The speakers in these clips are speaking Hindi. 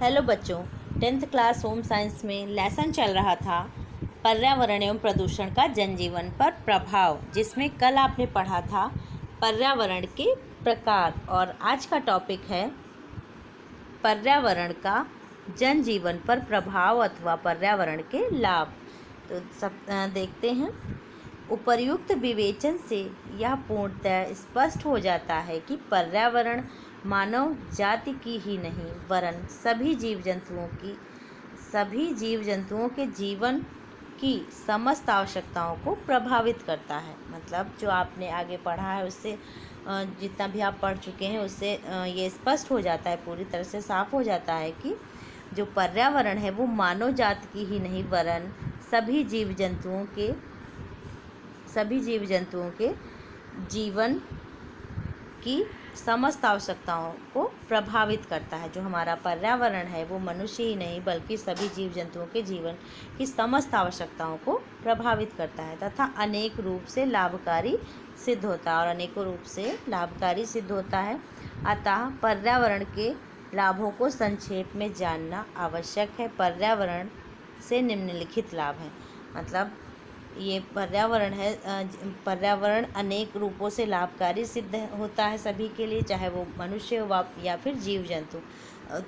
हेलो बच्चों, 10th क्लास होम साइंस में लेसन चल रहा था पर्यावरण एवं प्रदूषण का जनजीवन पर प्रभाव, जिसमें कल आपने पढ़ा था पर्यावरण के प्रकार। और आज का टॉपिक है पर्यावरण का जनजीवन पर प्रभाव अथवा पर्यावरण के लाभ। तो सब देखते हैं। उपर्युक्त विवेचन से यह पूर्णतः स्पष्ट हो जाता है कि पर्यावरण मानव जाति की ही नहीं वरन सभी जीव जंतुओं के जीवन की समस्त आवश्यकताओं को प्रभावित करता है। मतलब जो आपने आगे पढ़ा है उससे जितना भी आप पढ़ चुके हैं उससे ये स्पष्ट हो जाता है, पूरी तरह से साफ हो जाता है कि जो पर्यावरण है वो मानव जाति की ही नहीं वरन सभी जीव जंतुओं के जीवन की समस्त आवश्यकताओं को प्रभावित करता है। जो हमारा पर्यावरण है वो मनुष्य ही नहीं बल्कि सभी जीव जंतुओं के जीवन की समस्त आवश्यकताओं को प्रभावित करता है तथा अनेक रूप से लाभकारी सिद्ध होता है अतः पर्यावरण के लाभों को संक्षेप में जानना आवश्यक है। पर्यावरण से निम्नलिखित लाभ हैं। मतलब ये पर्यावरण अनेक रूपों से लाभकारी सिद्ध होता है सभी के लिए, चाहे वो मनुष्य हो या फिर जीव जंतु।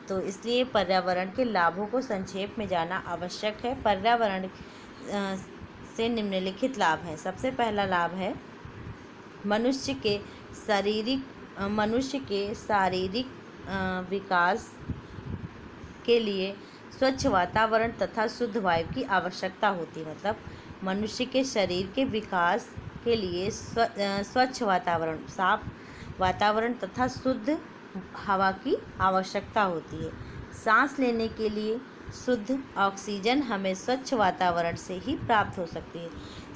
तो इसलिए पर्यावरण के लाभों को संक्षेप में जानना आवश्यक है। पर्यावरण से निम्नलिखित लाभ हैं। सबसे पहला लाभ है मनुष्य के शारीरिक विकास के लिए स्वच्छ वातावरण तथा शुद्ध वायु की आवश्यकता होती है। मतलब मनुष्य के शरीर के विकास के लिए स्वच्छ वातावरण, साफ वातावरण तथा शुद्ध हवा की आवश्यकता होती है। सांस लेने के लिए शुद्ध ऑक्सीजन हमें स्वच्छ वातावरण से ही प्राप्त हो सकती है।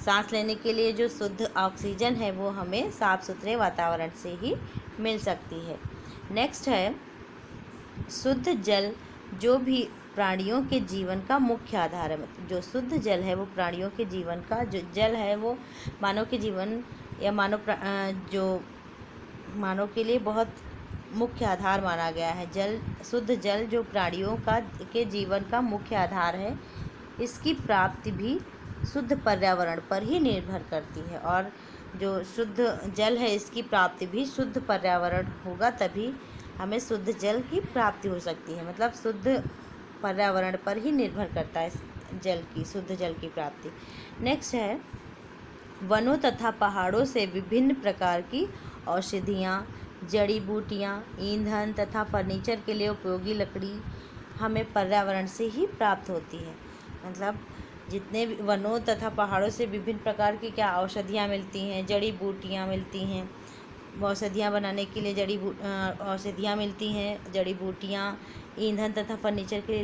सांस लेने के लिए जो शुद्ध ऑक्सीजन है वो हमें साफ सुथरे वातावरण से ही मिल सकती है। नेक्स्ट है शुद्ध जल, जो भी प्राणियों के जीवन का मुख्य आधार है। जो शुद्ध जल है वो प्राणियों के जीवन का, जो जल है वो मानव के जीवन या मानव के लिए बहुत मुख्य आधार माना गया है। शुद्ध जल जो प्राणियों के जीवन का मुख्य आधार है, इसकी प्राप्ति भी शुद्ध पर्यावरण पर ही निर्भर करती है। और जो शुद्ध जल है इसकी प्राप्ति भी शुद्ध पर्यावरण होगा तभी हमें शुद्ध जल की प्राप्ति हो सकती है। मतलब शुद्ध पर्यावरण पर ही निर्भर करता है शुद्ध जल की प्राप्ति। नेक्स्ट है वनों तथा पहाड़ों से विभिन्न प्रकार की औषधियाँ, जड़ी बूटियाँ, ईंधन तथा फर्नीचर के लिए उपयोगी लकड़ी हमें पर्यावरण से ही प्राप्त होती है। मतलब जितने भी वनों तथा पहाड़ों से विभिन्न प्रकार की क्या औषधियाँ मिलती हैं, जड़ी बूटियाँ मिलती हैं, औषधियाँ बनाने के लिए औषधियाँ मिलती हैं, जड़ी बूटियाँ, ईंधन तथा फर्नीचर के लिए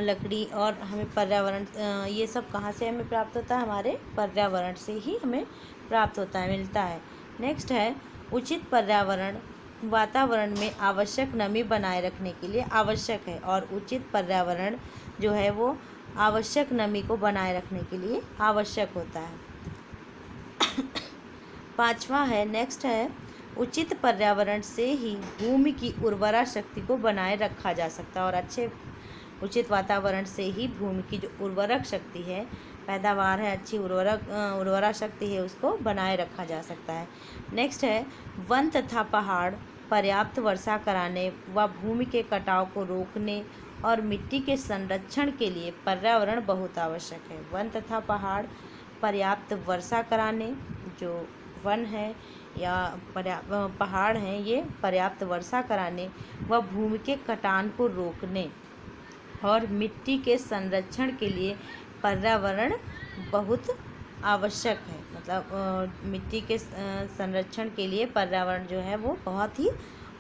लकड़ी और हमें पर्यावरण, ये सब कहाँ से हमें प्राप्त होता है? हमारे पर्यावरण से ही हमें प्राप्त होता है, मिलता है। नेक्स्ट है उचित पर्यावरण वातावरण में आवश्यक नमी बनाए रखने के लिए आवश्यक है और उचित पर्यावरण जो है वो आवश्यक नमी को बनाए रखने के लिए आवश्यक होता है। पांचवा है नेक्स्ट है उचित पर्यावरण से ही भूमि की उर्वरा शक्ति को बनाए रखा जा सकता है और अच्छे उचित वातावरण से ही भूमि की जो उर्वरक शक्ति है, पैदावार है, अच्छी उर्वरा शक्ति है, उसको बनाए रखा जा सकता है। नेक्स्ट है वन तथा पहाड़ पर्याप्त वर्षा कराने व भूमि के कटाव को रोकने और मिट्टी के संरक्षण के लिए पर्यावरण बहुत आवश्यक है। वन तथा पहाड़ पर्याप्त वर्षा कराने, जो वन है या पहाड़ हैं ये पर्याप्त वर्षा कराने व भूमि के कटान को रोकने और मिट्टी के संरक्षण के लिए पर्यावरण बहुत आवश्यक है। मतलब मिट्टी के संरक्षण के लिए पर्यावरण जो है वो बहुत ही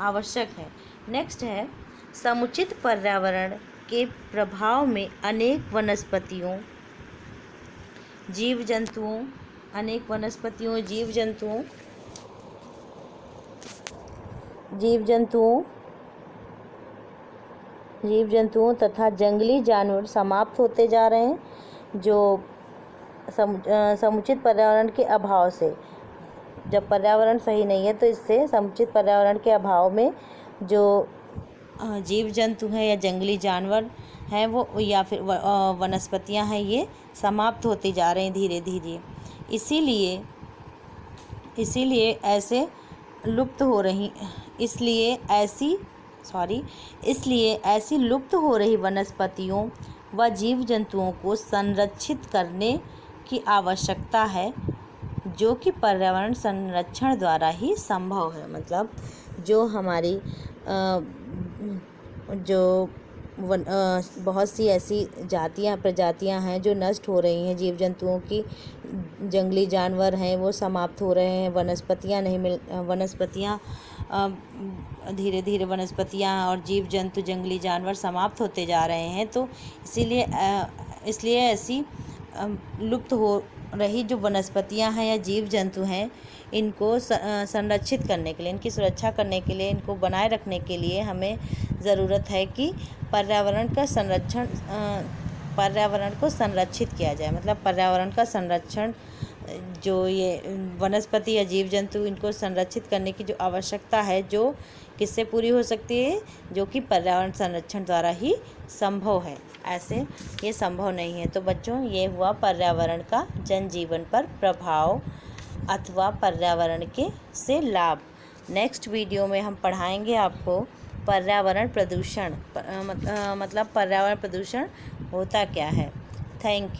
आवश्यक है। नेक्स्ट है समुचित पर्यावरण के प्रभाव में अनेक वनस्पतियों, जीव जंतुओं तथा जंगली जानवर समाप्त होते जा रहे हैं। जो समुचित पर्यावरण के अभाव से, जब पर्यावरण सही नहीं है तो इससे समुचित पर्यावरण के अभाव में जो जीव जंतु हैं या जंगली जानवर हैं वो, या फिर वनस्पतियां हैं, ये समाप्त होती जा रही हैं धीरे धीरे। इसीलिए ऐसे लुप्त हो रही इसलिए ऐसी लुप्त हो रही वनस्पतियों व जीव जंतुओं को संरक्षित करने की आवश्यकता है, जो कि पर्यावरण संरक्षण द्वारा ही संभव है। मतलब जो हमारी बहुत सी ऐसी प्रजातियां हैं जो नष्ट हो रही हैं, जीव जंतुओं की, जंगली जानवर हैं वो समाप्त हो रहे हैं, धीरे धीरे वनस्पतियां और जीव जंतु, जंगली जानवर समाप्त होते जा रहे हैं। तो इसलिए ऐसी लुप्त हो रही जो वनस्पतियां हैं या जीव जंतु हैं, इनको संरक्षित करने के लिए, इनकी सुरक्षा करने के लिए, इनको बनाए रखने के लिए हमें ज़रूरत है कि पर्यावरण को संरक्षित किया जाए। मतलब पर्यावरण का संरक्षण, जो ये वनस्पति या जीव जंतु, इनको संरक्षित करने की जो आवश्यकता है, जो किससे पूरी हो सकती है, जो कि पर्यावरण संरक्षण द्वारा ही संभव है। ऐसे ये संभव नहीं है। तो बच्चों, ये हुआ पर्यावरण का जनजीवन पर प्रभाव अथवा पर्यावरण से लाभ। नेक्स्ट वीडियो में हम पढ़ाएंगे आपको पर्यावरण प्रदूषण, मतलब पर्यावरण प्रदूषण होता क्या है। Thank you.